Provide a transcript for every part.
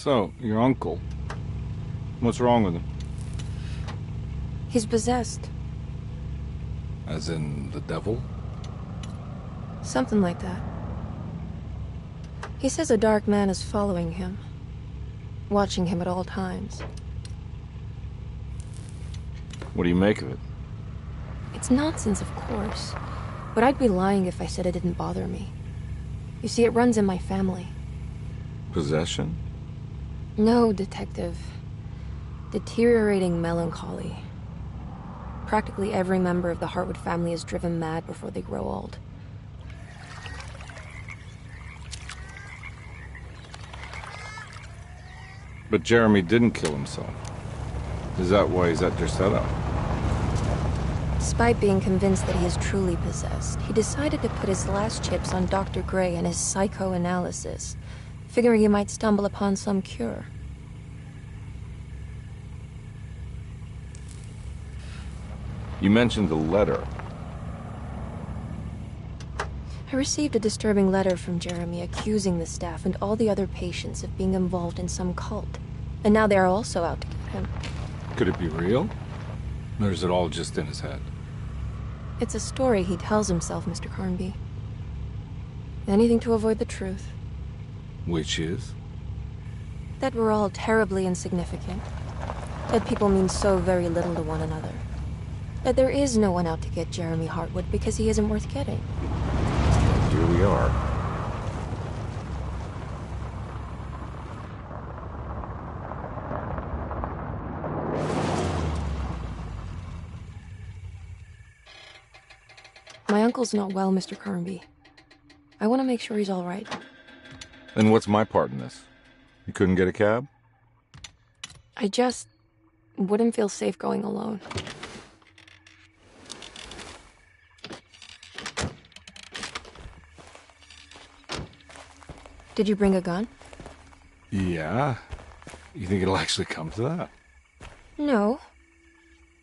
So, your uncle. What's wrong with him? He's possessed. As in the devil? Something like that. He says a dark man is following him, watching him at all times. What do you make of it? It's nonsense, of course, but I'd be lying if I said it didn't bother me. You see, it runs in my family. Possession? No, Detective. Deteriorating melancholy. Practically every member of the Hartwood family is driven mad before they grow old. But Jeremy didn't kill himself. Is that why he's at their setup? Despite being convinced that he is truly possessed, he decided to put his last chips on Dr. Gray and his psychoanalysis, figuring he might stumble upon some cure. You mentioned the letter. I received a disturbing letter from Jeremy accusing the staff and all the other patients of being involved in some cult. And now they are also out to get him. Could it be real? Or is it all just in his head? It's a story he tells himself, Mr. Carnby. Anything to avoid the truth. Which is? That we're all terribly insignificant. That people mean so very little to one another. That there is no one out to get Jeremy Hartwood because he isn't worth getting. Here we are. My uncle's not well, Mr. Carnby. I want to make sure he's all right. Then what's my part in this? You couldn't get a cab? I just wouldn't feel safe going alone. Did you bring a gun? Yeah. You think it'll actually come to that? No.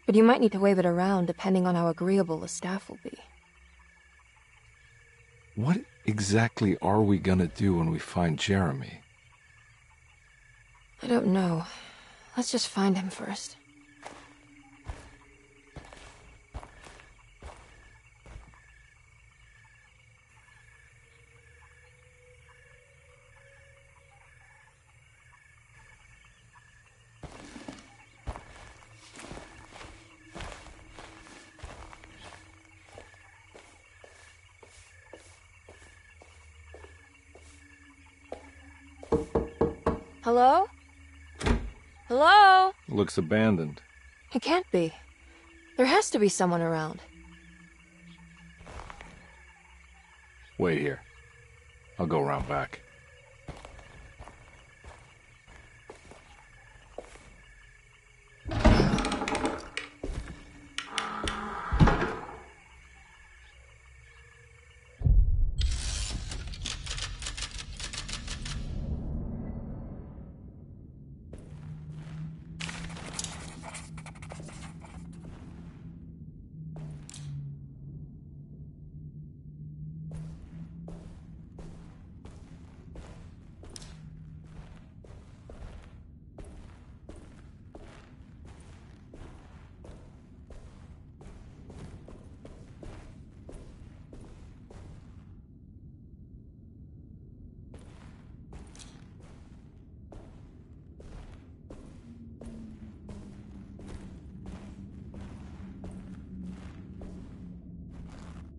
But you might need to wave it around depending on how agreeable the staff will be. What exactly are we gonna do when we find Jeremy? I don't know. Let's just find him first. Hello? Hello? Looks abandoned. It can't be. There has to be someone around. Wait here. I'll go around back.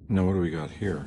Now what do we got here?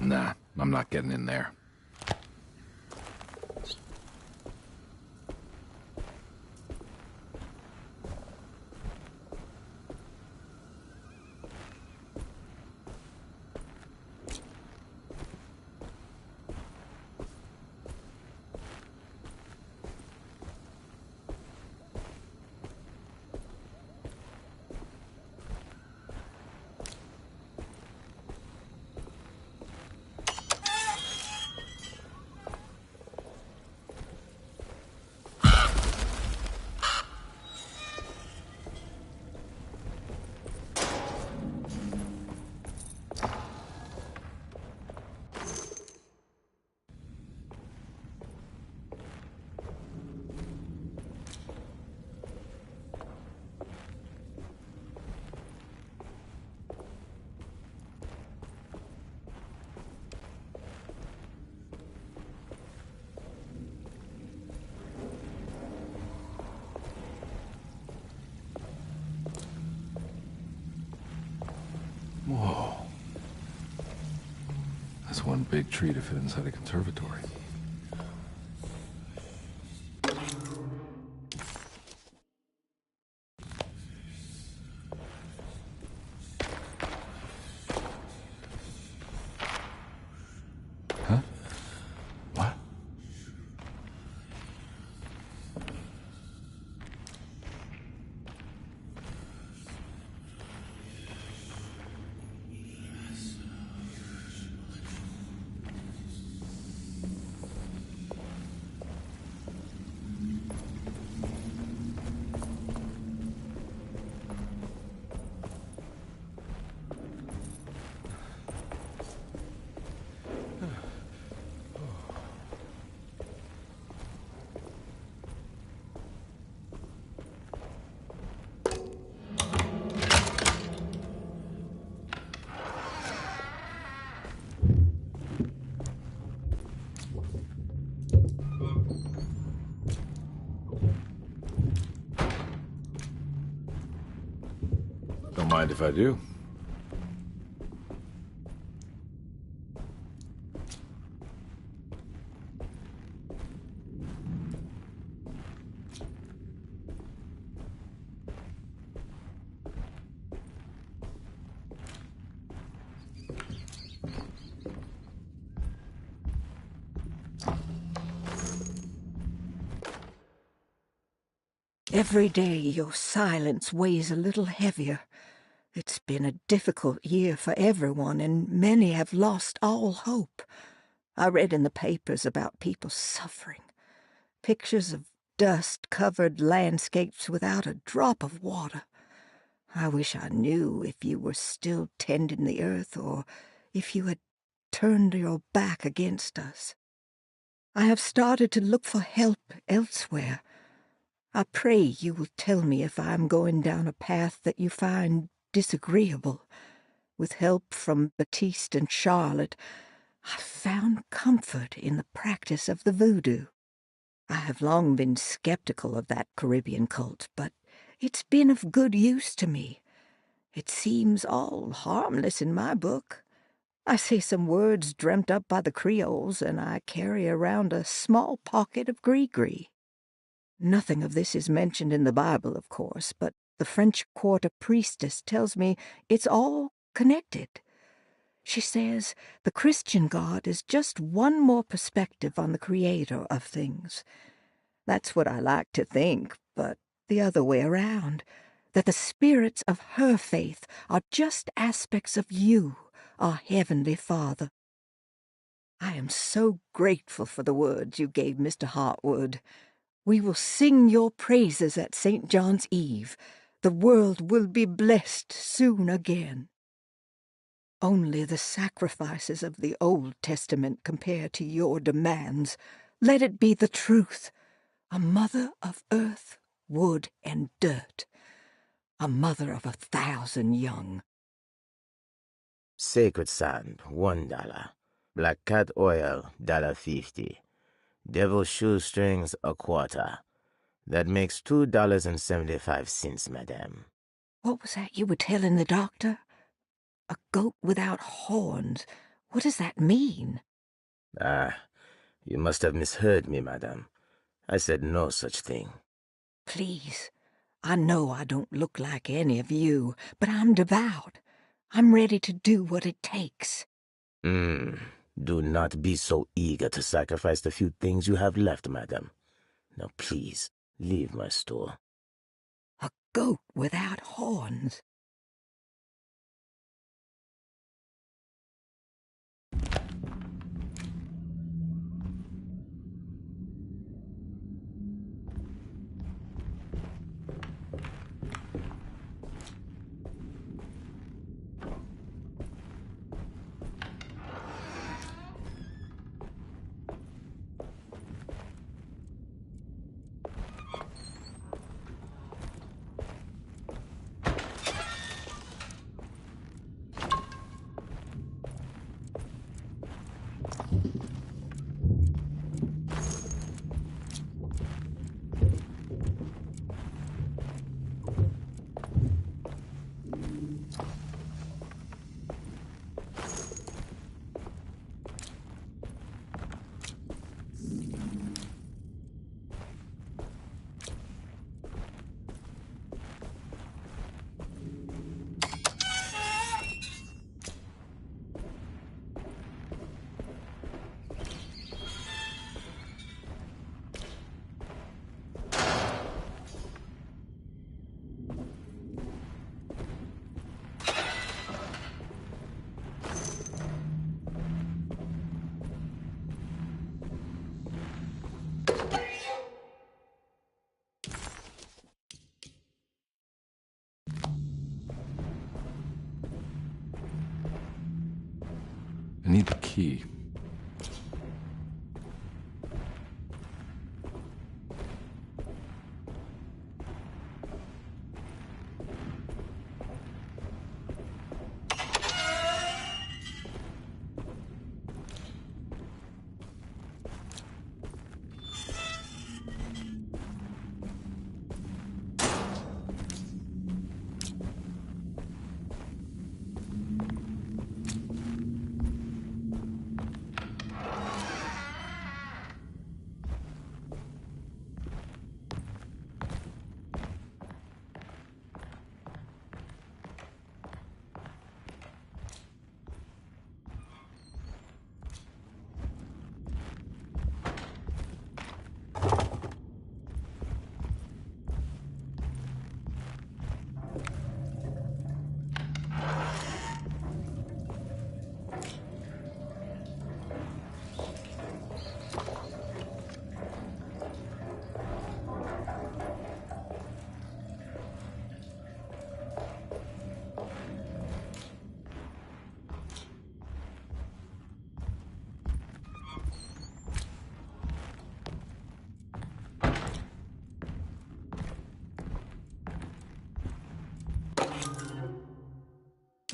Nah, I'm not getting in there. Whoa. That's one big tree to fit inside a conservatory. Huh? What? Don't mind if I do. Every day your silence weighs a little heavier. It's been a difficult year for everyone, and many have lost all hope. I read in the papers about people suffering. Pictures of dust-covered landscapes without a drop of water. I wish I knew if you were still tending the earth or if you had turned your back against us. I have started to look for help elsewhere. I pray you will tell me if I am going down a path that you find disagreeable. With help from Baptiste and Charlotte, I found comfort in the practice of the voodoo. I have long been skeptical of that Caribbean cult, but it's been of good use to me. It seems all harmless in my book. I say some words dreamt up by the Creoles, and I carry around a small pocket of gris-gris. Nothing of this is mentioned in the Bible, of course, but the French Quarter priestess tells me it's all connected. She says the Christian God is just one more perspective on the creator of things. That's what I like to think, but the other way around, that the spirits of her faith are just aspects of you, our Heavenly Father. I am so grateful for the words you gave Mr. Hartwood. We will sing your praises at St. John's Eve. The world will be blessed soon again. Only the sacrifices of the Old Testament compare to your demands. Let it be the truth. A mother of earth, wood, and dirt. A mother of 1,000 young. Sacred sand, $1. Black cat oil, $1.50. Devil shoestrings, a quarter. That makes $2.75, madame. What was that you were telling the doctor? A goat without horns. What does that mean? Ah, you must have misheard me, madam. I said no such thing. Please. I know I don't look like any of you, but I'm devout. I'm ready to do what it takes. Do not be so eager to sacrifice the few things you have left, madam. Now please, leave my store. A goat without horns. I need the key.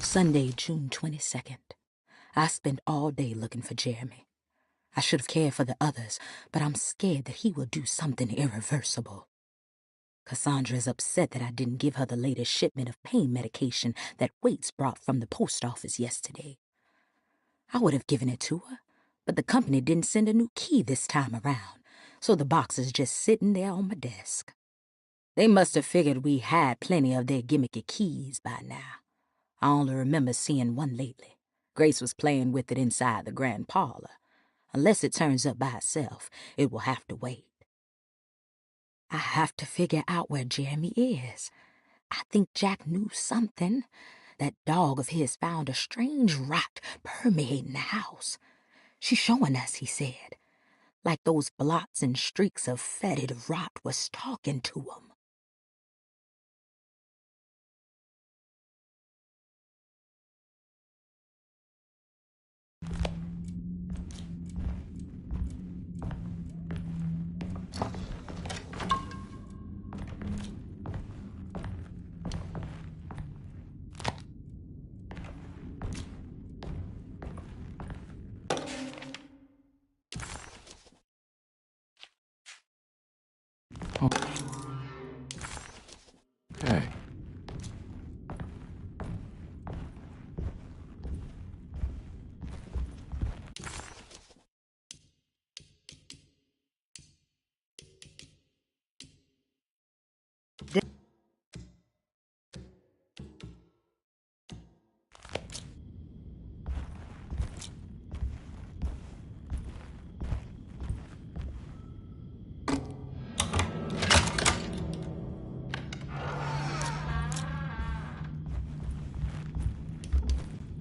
Sunday, June 22nd. I spent all day looking for Jeremy. I should have cared for the others, but I'm scared that he will do something irreversible. Cassandra is upset that I didn't give her the latest shipment of pain medication that Waits brought from the post office yesterday. I would have given it to her, but the company didn't send a new key this time around, so the box is just sitting there on my desk. They must have figured we had plenty of their gimmicky keys by now. I only remember seeing one lately. Grace was playing with it inside the grand parlor. Unless it turns up by itself, it will have to wait. I have to figure out where Jeremy is. I think Jack knew something. That dog of his found a strange rot permeating the house. She's showing us, he said. Like those blots and streaks of fetid rot was talking to him.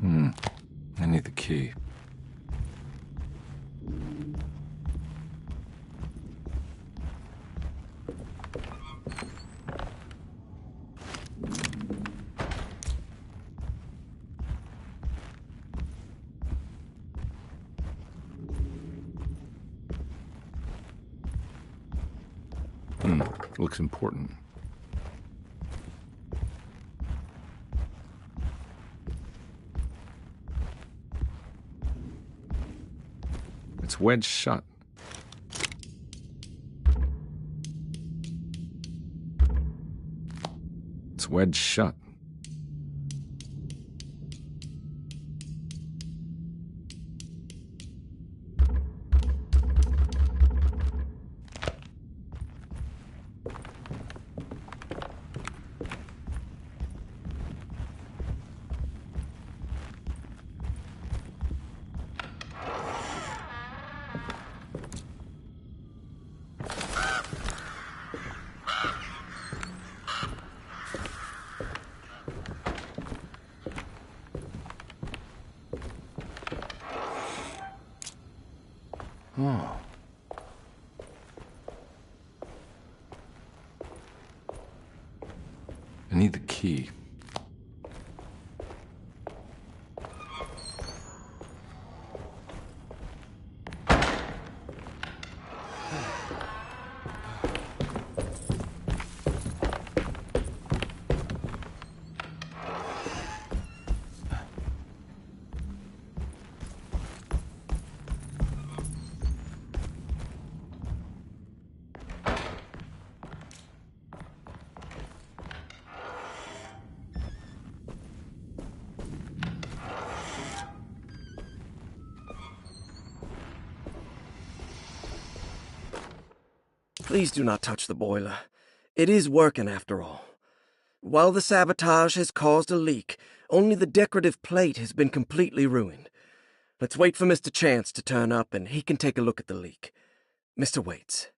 I need the key. Looks important. It's wedged shut. It's wedged shut. Oh. I need the key. Please do not touch the boiler. It is working after all. While the sabotage has caused a leak, only the decorative plate has been completely ruined. Let's wait for Mr. Chance to turn up and he can take a look at the leak. Mr. Waits.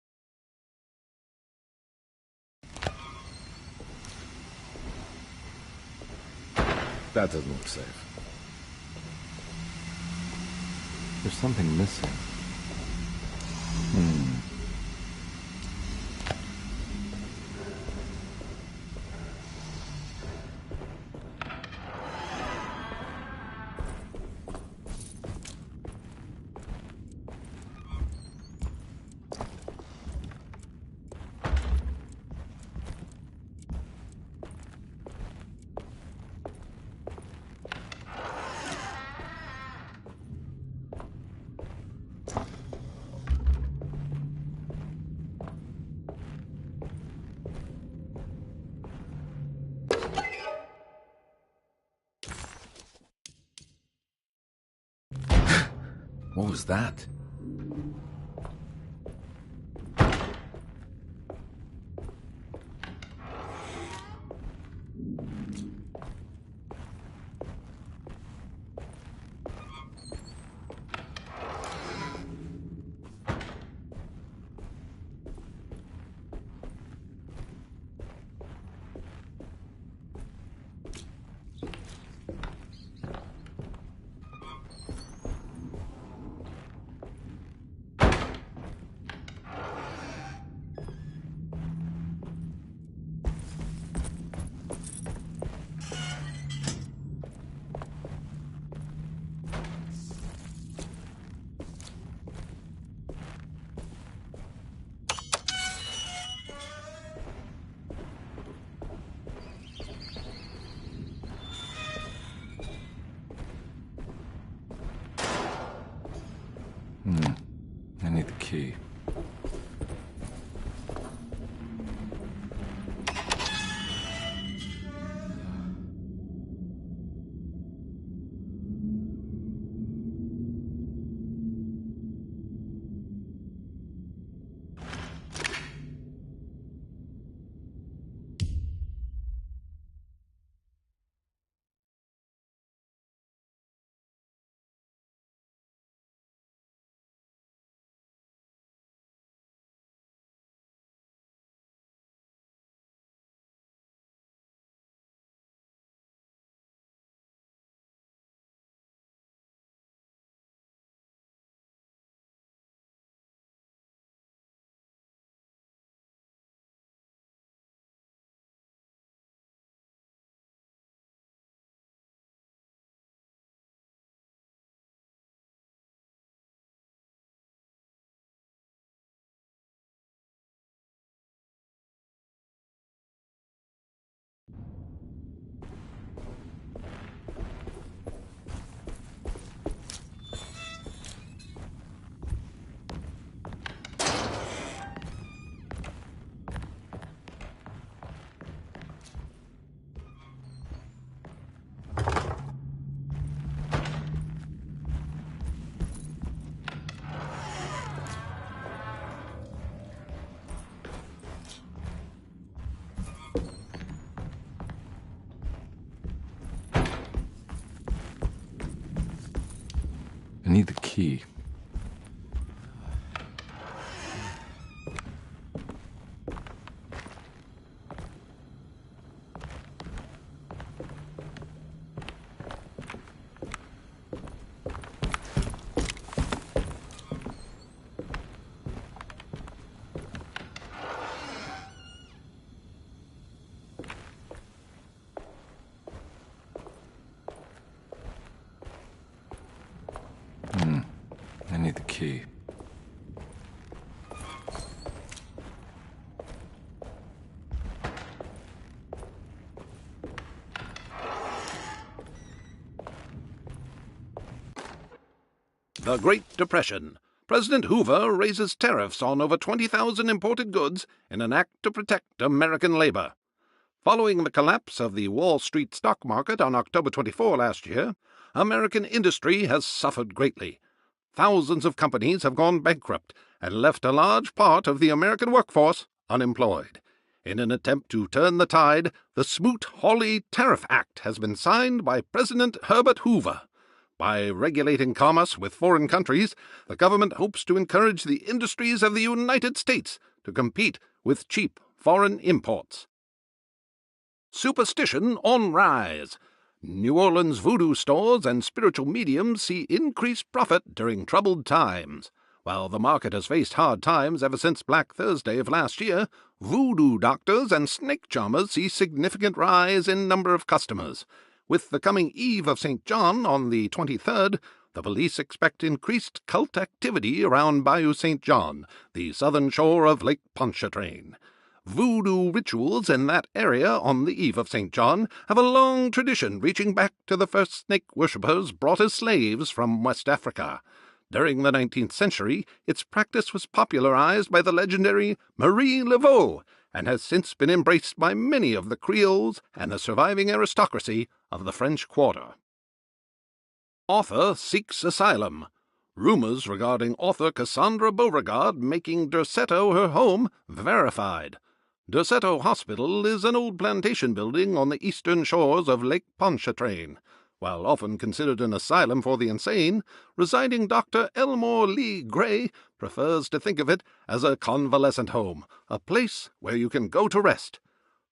That doesn't look safe. There's something missing. What was that? I need the key. I need the key. The Great Depression. President Hoover raises tariffs on over 20,000 imported goods in an act to protect American labor. Following the collapse of the Wall Street stock market on October 24 last year, American industry has suffered greatly. Thousands of companies have gone bankrupt and left a large part of the American workforce unemployed. In an attempt to turn the tide, the Smoot-Hawley Tariff Act has been signed by President Herbert Hoover. By regulating commerce with foreign countries, the government hopes to encourage the industries of the United States to compete with cheap foreign imports. Superstition on rise. New Orleans voodoo stores and spiritual mediums see increased profit during troubled times. While the market has faced hard times ever since Black Thursday of last year, voodoo doctors and snake charmers see significant rise in number of customers. With the coming Eve of St. John on the 23rd, the police expect increased cult activity around Bayou St. John, the southern shore of Lake Pontchartrain. Voodoo rituals in that area on the Eve of St. John have a long tradition reaching back to the first snake worshippers brought as slaves from West Africa. During the 19th century, its practice was popularized by the legendary Marie Laveau and has since been embraced by many of the Creoles and the surviving aristocracy of the French Quarter. Author seeks asylum. Rumors regarding author Cassandra Beauregard making Derceto her home verified. Derceto Hospital is an old plantation building on the eastern shores of Lake Pontchartrain. While often considered an asylum for the insane, residing Dr. Elmore Lee Gray prefers to think of it as a convalescent home, a place where you can go to rest.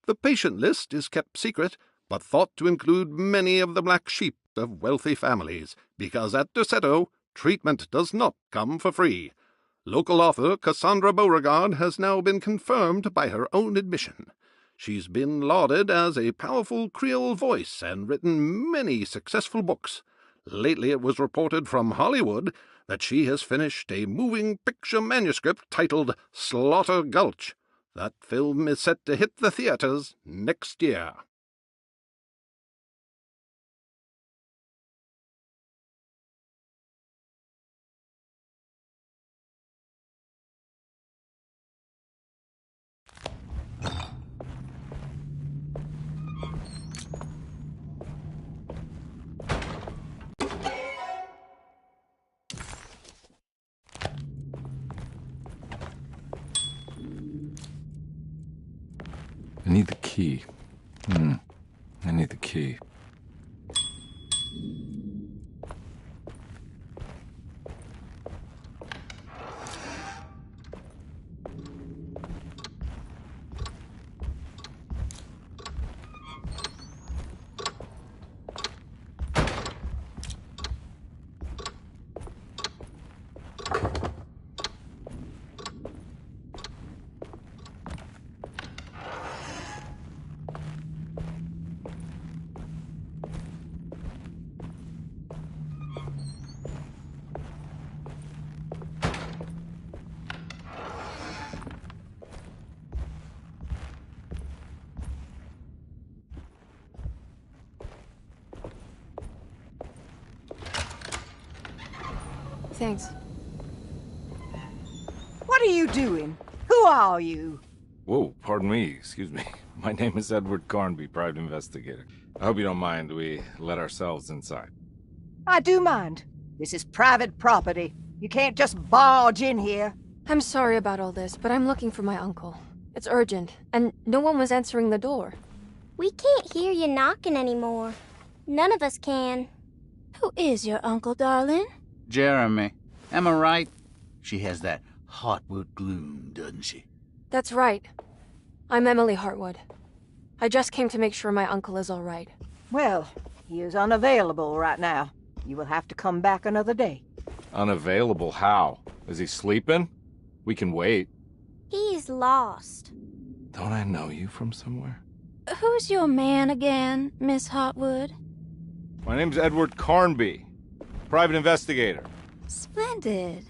The patient list is kept secret, but thought to include many of the black sheep of wealthy families, because at Derceto, treatment does not come for free. Local author Cassandra Beauregard has now been confirmed by her own admission. She's been lauded as a powerful Creole voice and written many successful books. Lately it was reported from Hollywood that she has finished a moving picture manuscript titled Slaughter Gulch. That film is set to hit the theaters next year. I need the key. I need the key. Thanks. What are you doing? Who are you? Whoa, pardon me, excuse me. My name is Edward Carnby, private investigator. I hope you don't mind we let ourselves inside. I do mind. This is private property. You can't just barge in here. I'm sorry about all this, but I'm looking for my uncle. It's urgent, and no one was answering the door. We can't hear you knocking anymore. None of us can. Who is your uncle, darling? Jeremy. Am I right? She has that Hartwood gloom, doesn't she? That's right. I'm Emily Hartwood. I just came to make sure my uncle is all right. Well, he is unavailable right now. You will have to come back another day. Unavailable how? Is he sleeping? We can wait. He's lost. Don't I know you from somewhere? Who's your man again, Miss Hartwood? My name's Edward Carnby, private investigator. Splendid.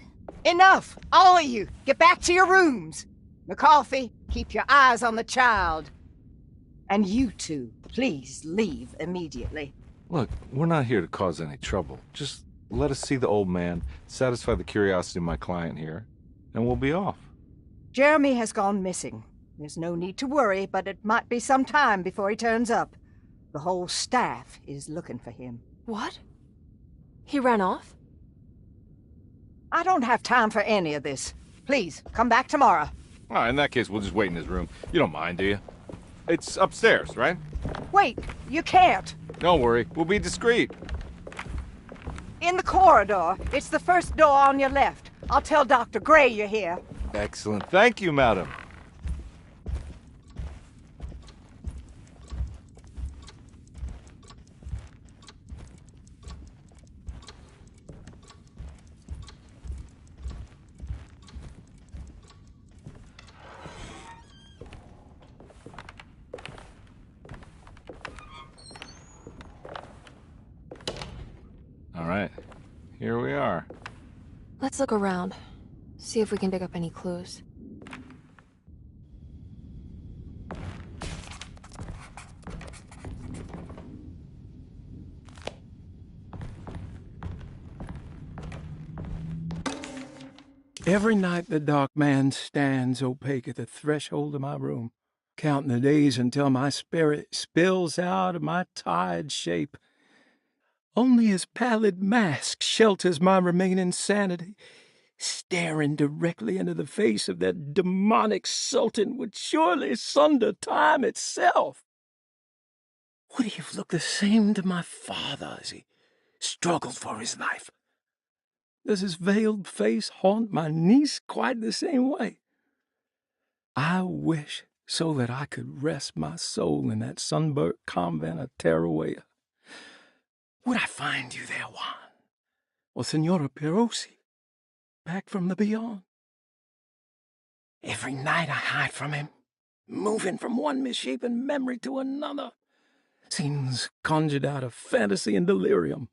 Enough! All of you! Get back to your rooms! McCarthy, keep your eyes on the child. And you two, please leave immediately. Look, we're not here to cause any trouble. Just let us see the old man, satisfy the curiosity of my client here, and we'll be off. Jeremy has gone missing. There's no need to worry, but it might be some time before he turns up. The whole staff is looking for him. What? He ran off? I don't have time for any of this. Please, come back tomorrow. All right, in that case, we'll just wait in his room. You don't mind, do you? It's upstairs, right? Wait, you can't. Don't worry, we'll be discreet. In the corridor. It's the first door on your left. I'll tell Dr. Gray you're here. Excellent. Thank you, madam. All right, here we are. Let's look around. See if we can dig up any clues. Every night the dark man stands opaque at the threshold of my room, counting the days until my spirit spills out of my tired shape. Only his pallid mask shelters my remaining sanity. Staring directly into the face of that demonic sultan would surely sunder time itself. Would he have looked the same to my father as he struggled for his life? Does his veiled face haunt my niece quite the same way? I wish so that I could rest my soul in that sunburnt convent of Tarawea. Would I find you there, Juan? Or Senora Perosi, back from the beyond? Every night I hide from him, moving from one misshapen memory to another. Scenes conjured out of fantasy and delirium.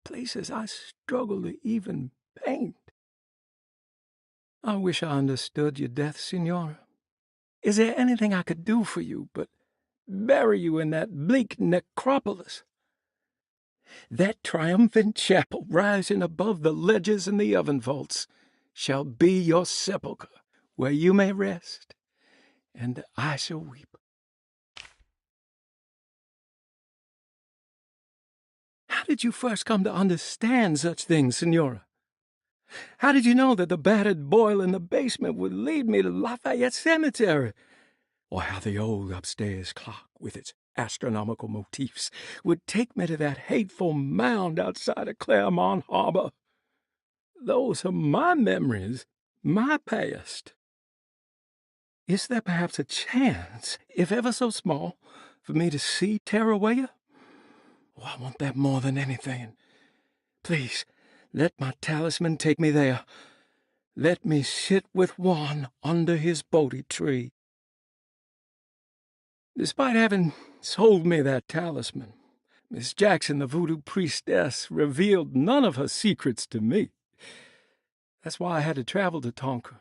Places I struggle to even paint. I wish I understood your death, Senora. Is there anything I could do for you but bury you in that bleak necropolis? That triumphant chapel rising above the ledges and the oven vaults shall be your sepulchre, where you may rest, and I shall weep. How did you first come to understand such things, Senora? How did you know that the battered boiler in the basement would lead me to Lafayette Cemetery? Or how the old upstairs clock, with its astronomical motifs, would take me to that hateful mound outside of Claremont Harbor? Those are my memories, my past. Is there perhaps a chance, if ever so small, for me to see Tarawea? Oh, I want that more than anything. Please, let my talisman take me there. Let me sit with Juan under his Bodhi tree. Despite having sold me that talisman, Miss Jackson, the voodoo priestess, revealed none of her secrets to me. That's why I had to travel to Tonka.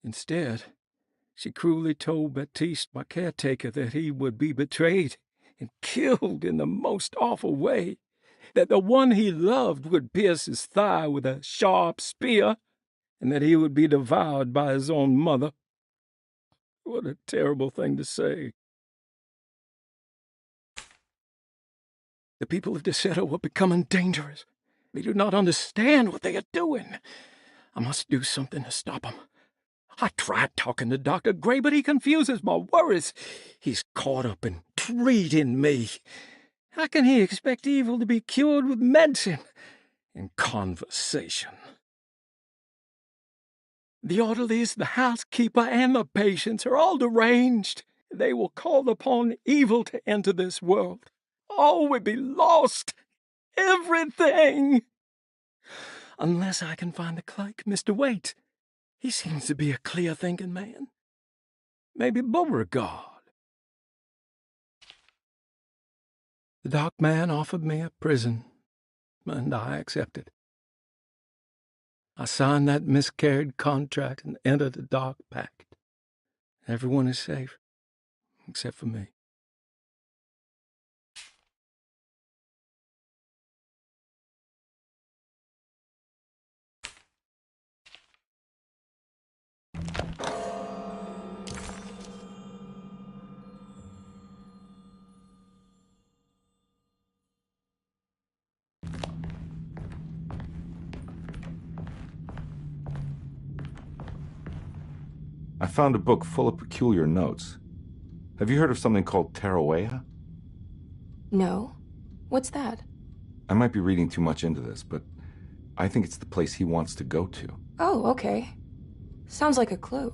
Instead, she cruelly told Baptiste, my caretaker, that he would be betrayed and killed in the most awful way, that the one he loved would pierce his thigh with a sharp spear, and that he would be devoured by his own mother. What a terrible thing to say. The people of Deseto were becoming dangerous. They do not understand what they are doing. I must do something to stop them. I tried talking to Dr. Gray, but he confuses my worries. He's caught up in treating me. How can he expect evil to be cured with medicine? in conversation. The orderlies, the housekeeper, and the patients are all deranged. They will call upon evil to enter this world. All will be lost. Everything. Unless I can find the clerk, Mr. Waite. He seems to be a clear-thinking man. Maybe Beauregard. The dock man offered me a prison, and I accepted. I signed that miscarried contract and entered the dock pact. Everyone is safe, except for me. I found a book full of peculiar notes. Have you heard of something called Tarawea? No. What's that? I might be reading too much into this, but I think it's the place he wants to go to. Oh, okay. Sounds like a clue.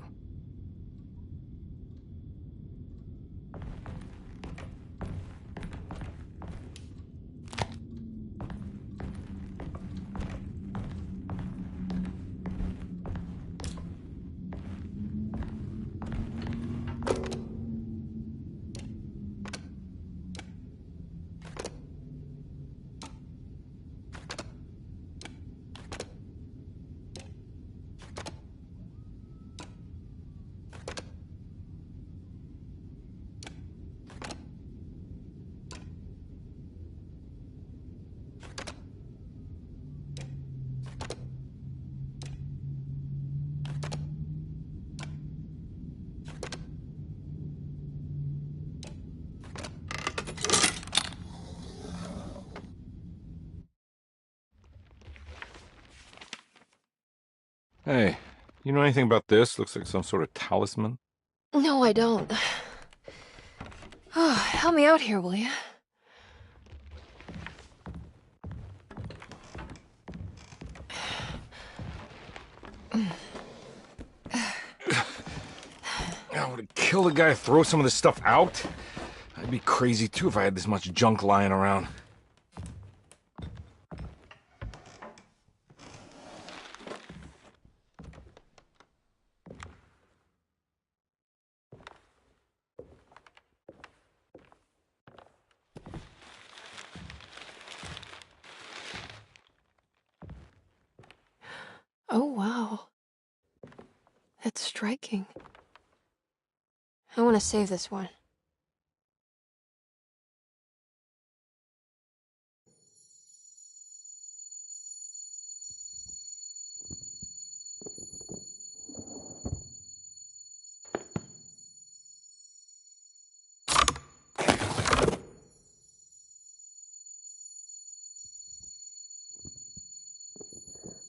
Hey, you know anything about this? Looks like some sort of talisman. No, I don't. Oh, help me out here, will you? I would have killed a guy to throw some of this stuff out. I'd be crazy too if I had this much junk lying around. Oh, wow. That's striking. I want to save this one.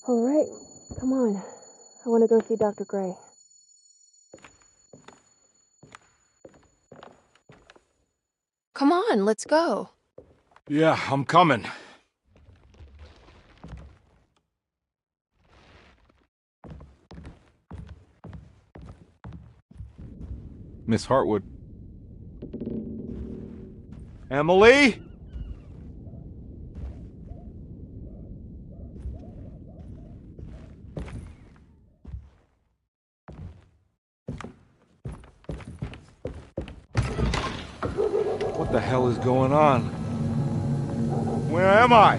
All right, come on. I want to go see Dr. Gray. Come on, let's go. Yeah, I'm coming. Miss Hartwood. Emily? What the hell is going on? Where am I?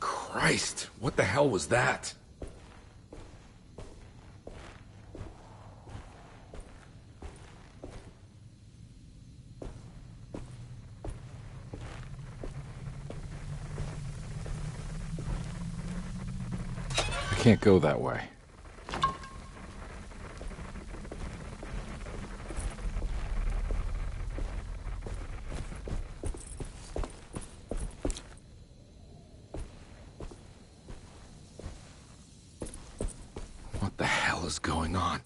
Christ, what the hell was that? I can't go that way. What the hell is going on?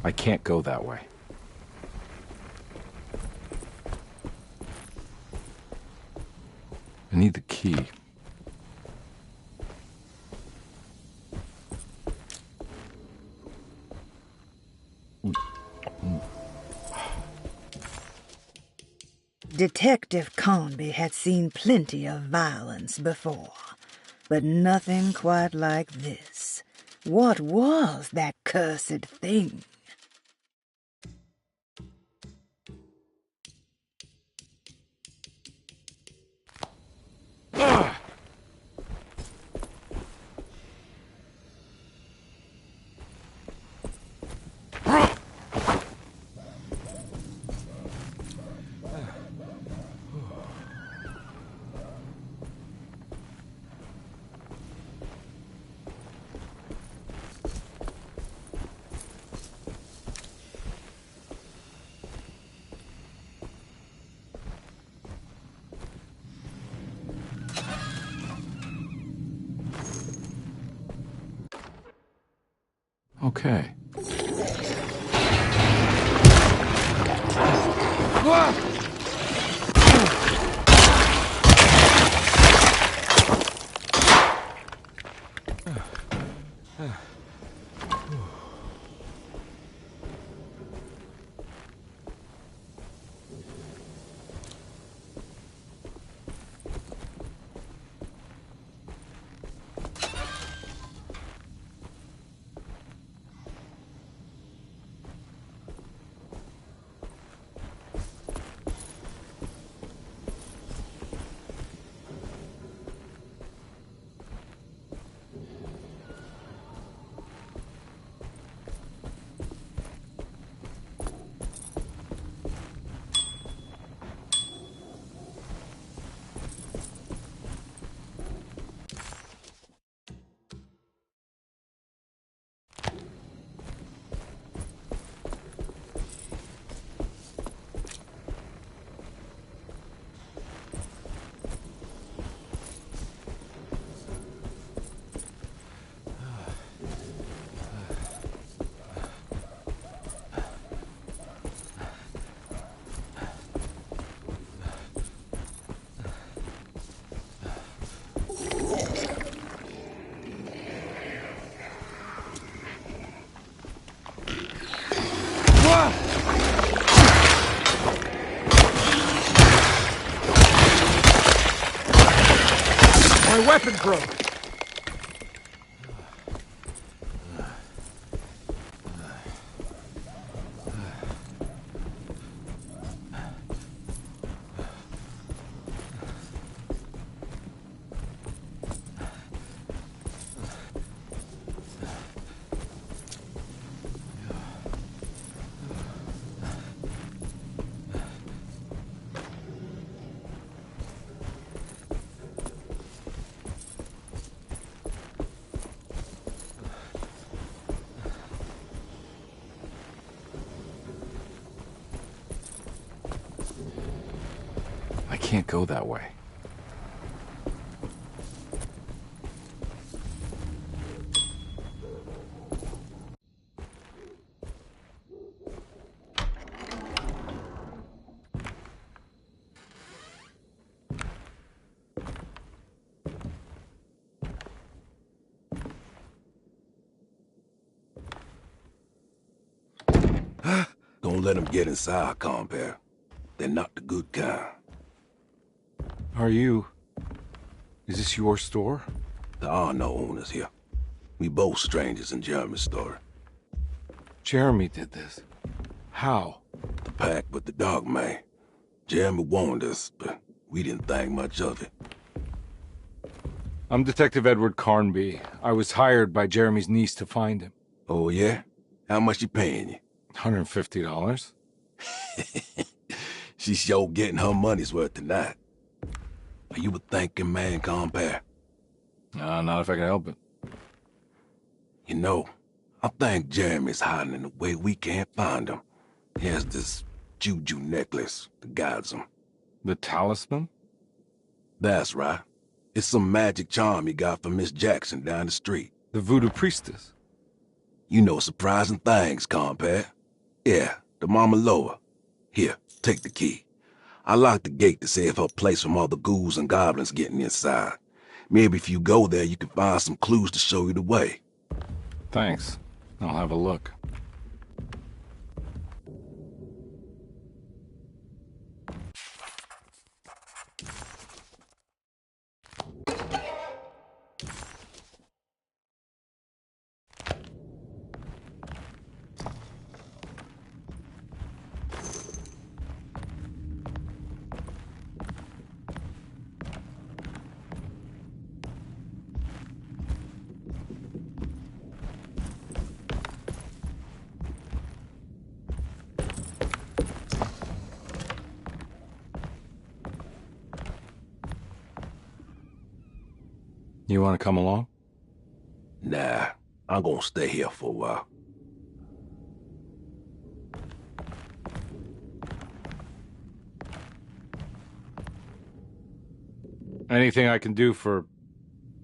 I can't go that way. I need the key. Detective Conby had seen plenty of violence before, but nothing quite like this. What was that cursed thing? Okay. My weapon broke. I can't go that way. Don't let them get inside, compare. They're not the good kind. Are you... Is this your store? There are no owners here. We both strangers in Jeremy's story. Jeremy did this. How? The pact with the dog man. Jeremy warned us, but we didn't think much of it. I'm Detective Edward Carnby. I was hired by Jeremy's niece to find him. Oh, yeah? How much she paying you? $150. She's sure getting her money's worth tonight. Are you a thinking man, compare? Not if I can help it. You know, I think Jeremy's hiding in a way we can't find him. He has this juju necklace that guides him. The talisman? That's right. It's some magic charm he got from Miss Jackson down the street. The voodoo priestess? You know surprising things, compare. Yeah, the Mama Loa. Here, take the key. I locked the gate to save her place from all the ghouls and goblins getting inside. Maybe if you go there, you can find some clues to show you the way. Thanks. I'll have a look. You want to come along? Nah, I'm gonna stay here for a while. Anything I can do for...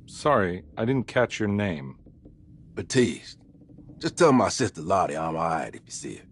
Sorry, I didn't catch your name. Baptiste. Just tell my sister Lottie I'm alright if you see her.